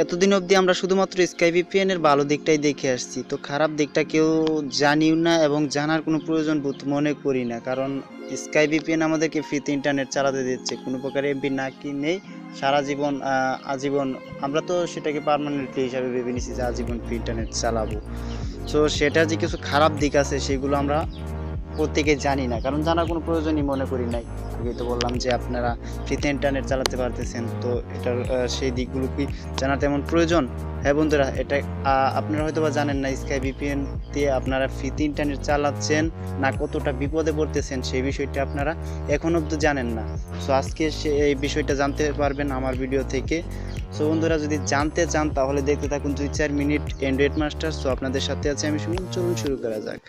এতদিন অবধি আমরা শুধুমাত্র স্কাই ভিপিএন এর ভালো দিকটাই দেখে আসছি, তো খারাপ দিকটা কেউ জানিও না এবং জানার কোনো প্রয়োজন বোধ মনে করি না। কারণ স্কাই ভিপিএন আমাদেরকে ফ্রিতে ইন্টারনেট চালাতে দিচ্ছে, কোনো প্রকার এমবি না কি নেই, সারা জীবন আজীবন। আমরা তো সেটাকে পার্মানেন্টলি হিসাবে ভেবে নিছি যে আজীবন ফ্রি ইন্টারনেট চালাবো। সো সেটার যে কিছু খারাপ দিক আছে সেগুলো আমরা প্রত্যেকে জানি না, কারণ জানার কোনো প্রয়োজনই মনে করি নাই। আগেই তো বললাম যে আপনারা ফ্রিতে ইন্টারনেট চালাতে পারতেছেন, তো এটার সেই দিকগুলো কি জানার তেমন প্রয়োজন? হ্যাঁ বন্ধুরা, এটা আপনারা হয়তো বা জানেন না, স্কাই ভিপিএন দিয়ে আপনারা ফ্রিতে ইন্টারনেট চালাচ্ছেন না কতটা বিপদে পড়তেছেন সেই বিষয়টা আপনারা এখন অবধি জানেন না। সো আজকে এই বিষয়টা জানতে পারবেন আমার ভিডিও থেকে। সো বন্ধুরা, যদি জানতে চান তাহলে দেখতে থাকুন 2-4 মিনিট অ্যান্ড্রয়েড মাস্টার। সো আপনাদের সাথে আছে আমি সুমন, চলুন শুরু করা যাক।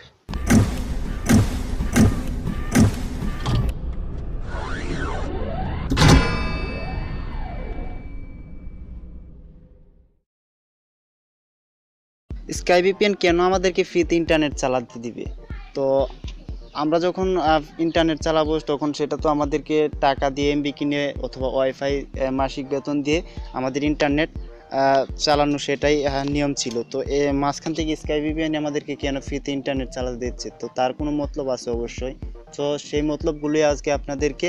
স্কাই ভিপিএন কেন আমাদেরকে ফ্রিতে ইন্টারনেট চালাতে দিবে? তো আমরা যখন ইন্টারনেট চালাবো তখন সেটা তো আমাদেরকে টাকা দিয়ে এমবি কিনে অথবা ওয়াইফাই মাসিক বেতন দিয়ে আমাদের ইন্টারনেট চালানো, সেটাই নিয়ম ছিল। তো মাঝখান থেকে স্কাই ভিপিএন আমাদেরকে কেন ফ্রিতে ইন্টারনেট চালাতে দিচ্ছে? তো তার কোনো মতলব আছে অবশ্যই। তো সেই মতলবগুলি আজকে আপনাদেরকে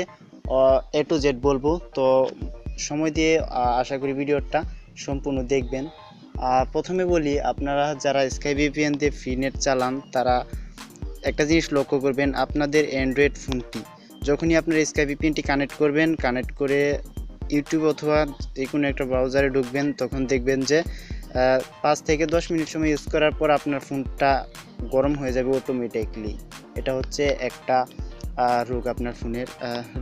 এ টু জেড বলবো। তো সময় দিয়ে আশা করি ভিডিওটা সম্পূর্ণ দেখবেন। প্রথমে বলি, আপনারা যারা স্কাই ভিপিএন দিয়ে ফ্রি নেট চালান তারা একটা জিনিস লক্ষ্য করবেন, আপনাদের অ্যান্ড্রয়েড ফোনটি যখনই আপনার স্কাই ভিপিএনটি কানেক্ট করবেন, কানেক্ট করে ইউটিউব অথবা যে কোনো একটা ব্রাউজারে ঢুকবেন, তখন দেখবেন যে 5 থেকে 10 মিনিট সময় ইউজ করার পর আপনার ফোনটা গরম হয়ে যাবে অটোমেটিকলি। এটা হচ্ছে একটা রোগ আপনার ফোনের,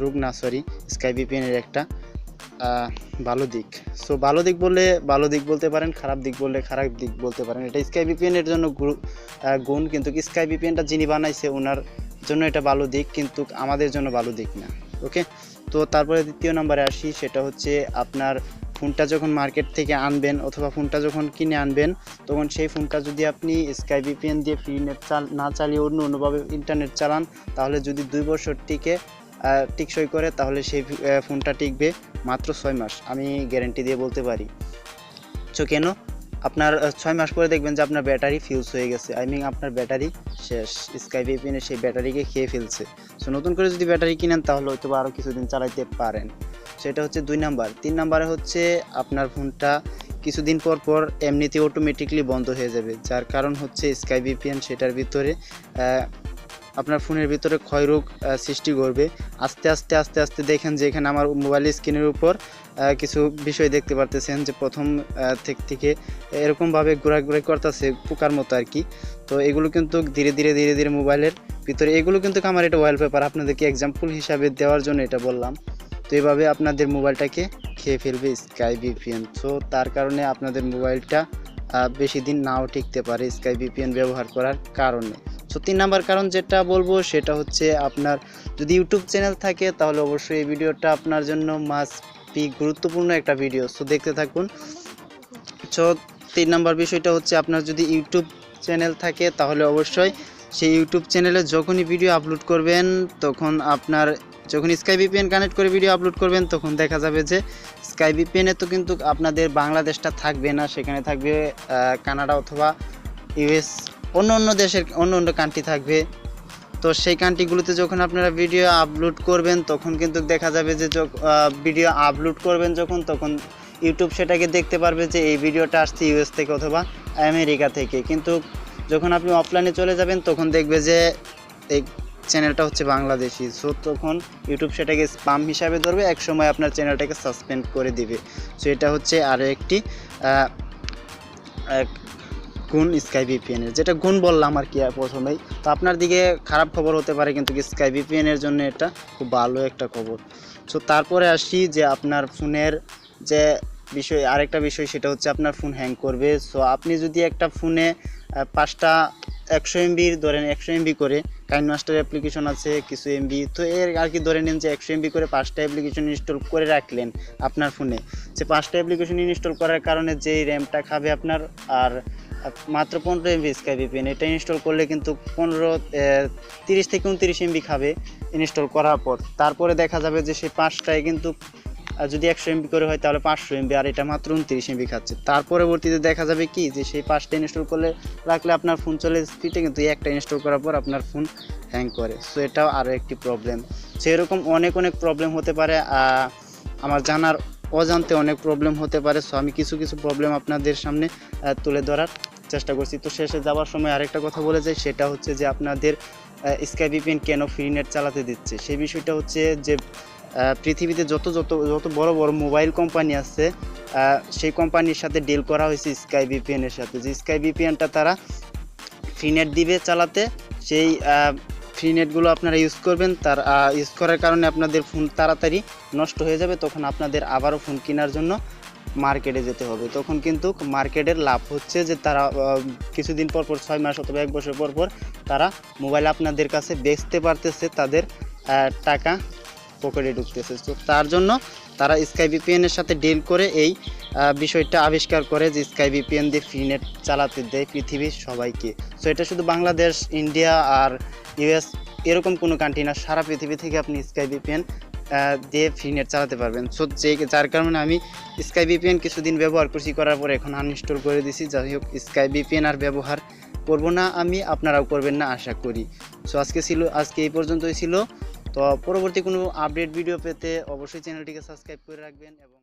রোগ না সরি, স্কাই ভিপিএনের একটা ভালো দিক। সো ভালো দিক বললে ভালো দিক বলতে পারেন, খারাপ দিক বললে খারাপ দিক বলতে পারেন। এটা স্কাই ভিপিএন এর জন্য গুণ, কিন্তু স্কাই ভিপিএনটা যিনি বানাইছে ওনার জন্য এটা ভালো দিক, কিন্তু আমাদের জন্য ভালো দিক না। ওকে, তো তারপরে দ্বিতীয় নম্বরে আসি, সেটা হচ্ছে আপনার ফোনটা যখন মার্কেট থেকে আনবেন অথবা ফোনটা যখন কিনে আনবেন, তখন সেই ফোনটা যদি আপনি স্কাই ভিপিএন দিয়ে ফ্রি নেট না চালিয়ে অন্যভাবে ইন্টারনেট চালান, তাহলে যদি 2 বছর টিকসই করে, তাহলে সেই ফোনটা টিকবে মাত্র 6 মাস, আমি গ্যারেন্টি দিয়ে বলতে পারি। সো কেন? আপনার 6 মাস পরে দেখবেন যে আপনার ব্যাটারি ফিউজ হয়ে গেছে, আপনার ব্যাটারি শেষ, স্কাই ভিপিএনের সেই ব্যাটারিকে খেয়ে ফেলছে। সো নতুন করে যদি ব্যাটারি কিনেন তাহলে হয়তো আরও কিছুদিন চালাইতে পারেন। সেটা হচ্ছে 2 নাম্বার। 3 নাম্বারে হচ্ছে আপনার ফোনটা কিছুদিন পর এমনিতে অটোমেটিকলি বন্ধ হয়ে যাবে, যার কারণ হচ্ছে স্কাই ভিপিএন সেটার ভিতরে আপনার ফোনের ভিতরে ক্ষয়রোগ সৃষ্টি করবে। আস্তে আস্তে দেখেন যে এখানে আমার মোবাইল স্ক্রিনের উপর কিছু বিষয় দেখতে পারতেছেন যে প্রথম থেকে এরকমভাবে ঘোরাঘুরি করতেছে পোকার মতো আর কি। তো এগুলো কিন্তু ধীরে ধীরে মোবাইলের ভিতরে, এগুলো কিন্তু আমার এটা ওয়ালপেপার, আপনাদেরকে এক্সাম্পল হিসাবে দেওয়ার জন্য এটা বললাম। তো এইভাবে আপনাদের মোবাইলটাকে খেয়ে ফেলবে স্কাই ভিপিএন। তো তার কারণে আপনাদের মোবাইলটা বেশি দিন নাও টিকতে পারে স্কাই ভিপিএন ব্যবহার করার কারণে। সো 3 নাম্বার কারণ যেটা বলবো সেটা হচ্ছে, আপনার যদি ইউটিউব চ্যানেল থাকে তাহলে অবশ্যই এই ভিডিওটা আপনার জন্য মাস্ট বি গুরুত্বপূর্ণ একটা ভিডিও। সো দেখতে থাকুন। সো 3 নাম্বার বিষয়টা হচ্ছে, আপনার যদি ইউটিউব চ্যানেল থাকে তাহলে অবশ্যই সেই ইউটিউব চ্যানেলে যখনই ভিডিও আপলোড করবেন, তখন আপনার যখন স্কাই ভিপিএন কানেক্ট করে ভিডিও আপলোড করবেন, তখন দেখা যাবে যে স্কাই ভিপিএনে তো কিন্তু আপনাদের বাংলাদেশটা থাকবে না, সেখানে থাকবে কানাডা অথবা ইউএস, অন্য দেশের অন্য কান্ট্রি থাকবে। তো সেই কান্ট্রিগুলোতে যখন আপনারা ভিডিও আপলোড করবেন, তখন কিন্তু দেখা যাবে যে ভিডিও আপলোড করবেন যখন, তখন ইউটিউব সেটাকে দেখতে পারবে যে এই ভিডিওটা আসছে ইউএস থেকে অথবা আমেরিকা থেকে। কিন্তু যখন আপনি অফলাইনে চলে যাবেন, তখন দেখবে যে এই চ্যানেলটা হচ্ছে বাংলাদেশি। সো তখন ইউটিউব সেটাকে স্পাম হিসাবে ধরবে, একসময় আপনার চ্যানেলটাকে সাসপেন্ড করে দিবে। সো এটা হচ্ছে আরও একটি গুণ স্কাই ভিপিএনের, যেটা গুণ বললাম আর কি প্রথমেই। তো আপনার দিকে খারাপ খবর হতে পারে, কিন্তু স্কাই ভিপিএনের জন্য এটা খুব ভালো একটা খবর। সো তারপরে আসি যে আপনার ফোনের যে আরেকটা বিষয়, সেটা হচ্ছে আপনার ফোন হ্যাং করবে। সো আপনি যদি একটা ফোনে 5টা 100 এমবির ধরেন, 100 এমবি করে কাইনমাস্টার অ্যাপ্লিকেশন আছে কিছু এমবি, তো এর আর কি ধরে নিন যে 100 এমবি করে 5টা অ্যাপ্লিকেশন ইনস্টল করে রাখলেন আপনার ফোনে। যে 5টা অ্যাপ্লিকেশন ইনস্টল করার কারণে যেই র্যামটা খাবে আপনার, আর মাত্র 15 এমবি স্কাই ভিপিএন, এটা ইনস্টল করলে কিন্তু 30 থেকে 29 এমবি খাবে ইনস্টল করার পর। তারপরে দেখা যাবে যে সেই 5টায় কিন্তু যদি 100 MB করে হয় তাহলে 500 MB, আর এটা মাত্র 29 MB খাচ্ছে। তার পরবর্তীতে দেখা যাবে কি যে সেই 5টা ইনস্টল করলে রাখলে আপনার ফোন চলে স্পিডে, কিন্তু একটা ইনস্টল করার পর আপনার ফোন হ্যাং করে। সো এটাও আরও একটি প্রবলেম। সো এরকম অনেক প্রবলেম হতে পারে, আমার জানার অজান্তে অনেক প্রবলেম হতে পারে। সো আমি কিছু প্রবলেম আপনাদের সামনে তুলে ধরার চেষ্টা করছি। তো শেষে যাওয়ার সময় আরেকটা কথা বলে যাই, সেটা হচ্ছে যে আপনাদের স্কাই ভিপিএন কেন ফ্রি নেট চালাতে দিচ্ছে, সেই বিষয়টা হচ্ছে যে পৃথিবীতে যত বড় বড় মোবাইল কোম্পানি আছে, সেই কোম্পানির সাথে ডিল করা হয়েছে স্কাই ভিপিএনের সাথে, যে স্কাই ভিপিএনটা তারা ফ্রি নেট দিবে চালাতে। সেই ফ্রি নেটগুলো আপনারা ইউজ করবেন, তার ইউজ করার কারণে আপনাদের ফোন তাড়াতাড়ি নষ্ট হয়ে যাবে। তখন আপনাদের আবারও ফোন কেনার জন্য মার্কেটে যেতে হবে। তখন কিন্তু মার্কেটের লাভ হচ্ছে যে তারা কিছুদিন পর 6 মাস অথবা 1 বছর পর তারা মোবাইল আপনাদের কাছে বেচতে পারতেছে, তাদের টাকা পকেটে ঢুকতেছে। তো তার জন্য তারা স্কাই ভিপিএনের সাথে ডিল করে এই বিষয়টা আবিষ্কার করে যে স্কাই ভিপিএন দিয়ে ফ্রি নেট চালাতে দেয় পৃথিবীর সবাইকে। সো এটা শুধু বাংলাদেশ, ইন্ডিয়া আর ইউএস এরকম কোনো কান্ট্রি না, সারা পৃথিবী থেকে আপনি স্কাই ভিপিএন দিয়ে ফ্রি নেট চালাতে পারবেন। সো যার কারণে আমি স্কাই ভিপিএন কিছুদিন ব্যবহার করছি, করার পরে এখন আনইনস্টল করে দিছি। যাই হোক, স্কাই ভিপিএন আর ব্যবহার করব না আমি, আপনারাও করবেন না আশা করি। সো আজকে এই পর্যন্তই ছিল। তো পরবর্তী কোনো আপডেট ভিডিও পেতে অবশ্যই চ্যানেলটিকে সাবস্ক্রাইব করে রাখবেন এবং